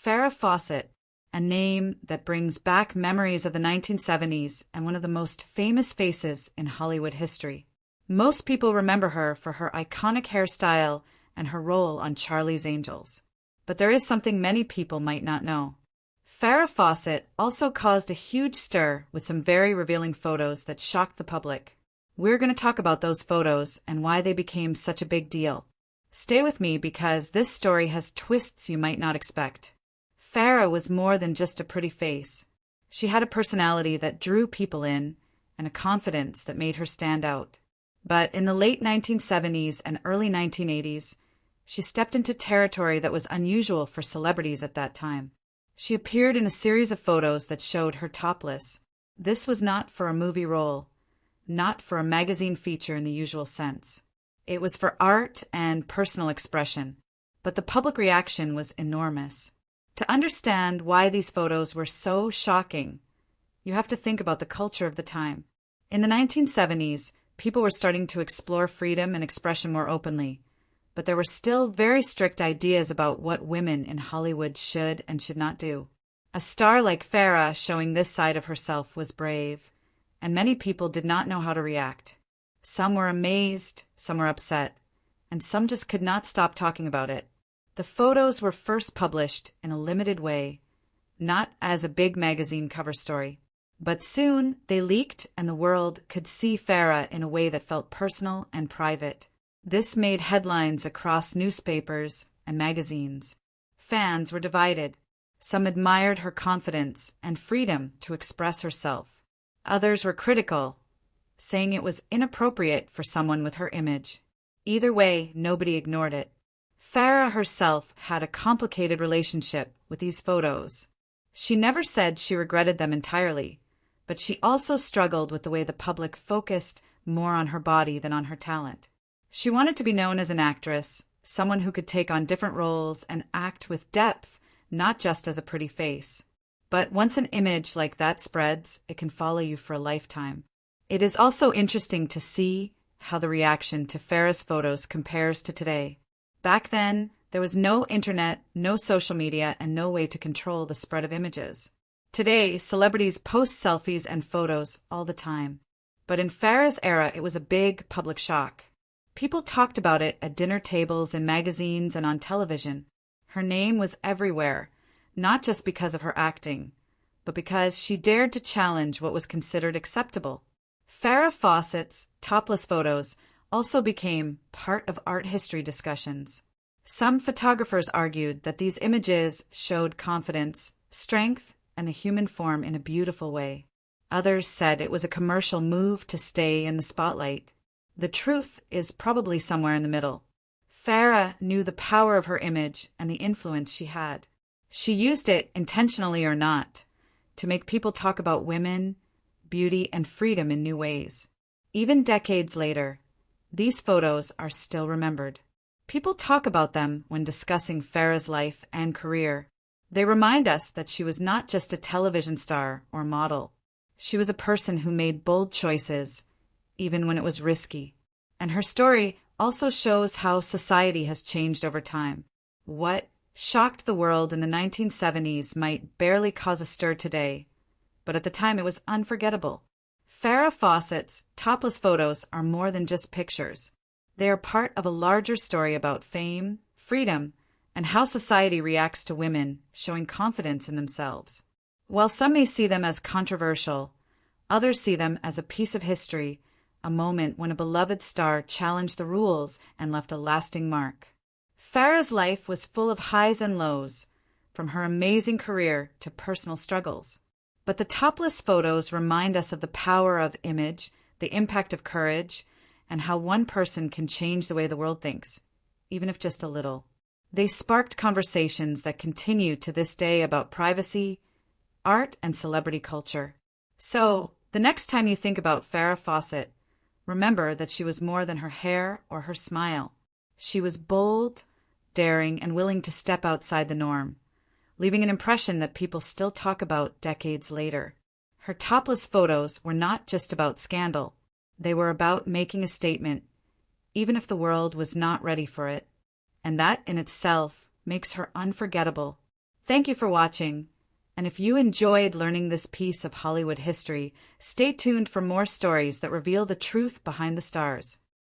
Farrah Fawcett, a name that brings back memories of the 1970s and one of the most famous faces in Hollywood history. Most people remember her for her iconic hairstyle and her role on Charlie's Angels. But there is something many people might not know. Farrah Fawcett also caused a huge stir with some very revealing photos that shocked the public. We're going to talk about those photos and why they became such a big deal. Stay with me because this story has twists you might not expect. Farrah was more than just a pretty face. She had a personality that drew people in and a confidence that made her stand out. But in the late 1970s and early 1980s, she stepped into territory that was unusual for celebrities at that time. She appeared in a series of photos that showed her topless. This was not for a movie role, not for a magazine feature in the usual sense. It was for art and personal expression, but the public reaction was enormous. To understand why these photos were so shocking, you have to think about the culture of the time. In the 1970s, people were starting to explore freedom and expression more openly, but there were still very strict ideas about what women in Hollywood should and should not do. A star like Farrah showing this side of herself was brave, and many people did not know how to react. Some were amazed, some were upset, and some just could not stop talking about it. The photos were first published in a limited way, not as a big magazine cover story. But soon they leaked and the world could see Farrah in a way that felt personal and private. This made headlines across newspapers and magazines. Fans were divided. Some admired her confidence and freedom to express herself. Others were critical, saying it was inappropriate for someone with her image. Either way, nobody ignored it. Farrah herself had a complicated relationship with these photos. She never said she regretted them entirely, but she also struggled with the way the public focused more on her body than on her talent. She wanted to be known as an actress, someone who could take on different roles and act with depth, not just as a pretty face. But once an image like that spreads, it can follow you for a lifetime. It is also interesting to see how the reaction to Farrah's photos compares to today. Back then, there was no internet, no social media, and no way to control the spread of images. Today, celebrities post selfies and photos all the time. But in Farrah's era, it was a big public shock. People talked about it at dinner tables, in magazines, and on television. Her name was everywhere, not just because of her acting, but because she dared to challenge what was considered acceptable. Farrah Fawcett's topless photos also became part of art history discussions. Some photographers argued that these images showed confidence, strength, and the human form in a beautiful way. Others said it was a commercial move to stay in the spotlight. The truth is probably somewhere in the middle. Farrah knew the power of her image and the influence she had. She used it, intentionally or not, to make people talk about women, beauty, and freedom in new ways. Even decades later, these photos are still remembered. People talk about them when discussing Farrah's life and career. They remind us that she was not just a television star or model. She was a person who made bold choices, even when it was risky. And her story also shows how society has changed over time. What shocked the world in the 1970s might barely cause a stir today, but at the time it was unforgettable. Farrah Fawcett's topless photos are more than just pictures. They are part of a larger story about fame, freedom, and how society reacts to women showing confidence in themselves. While some may see them as controversial, others see them as a piece of history, a moment when a beloved star challenged the rules and left a lasting mark. Farrah's life was full of highs and lows, from her amazing career to personal struggles. But the topless photos remind us of the power of image, the impact of courage, and how one person can change the way the world thinks, even if just a little. They sparked conversations that continue to this day about privacy, art, and celebrity culture. So, the next time you think about Farrah Fawcett, remember that she was more than her hair or her smile. She was bold, daring, and willing to step outside the norm, leaving an impression that people still talk about decades later. Her topless photos were not just about scandal. They were about making a statement, even if the world was not ready for it. And that in itself makes her unforgettable. Thank you for watching. And if you enjoyed learning this piece of Hollywood history, stay tuned for more stories that reveal the truth behind the stars.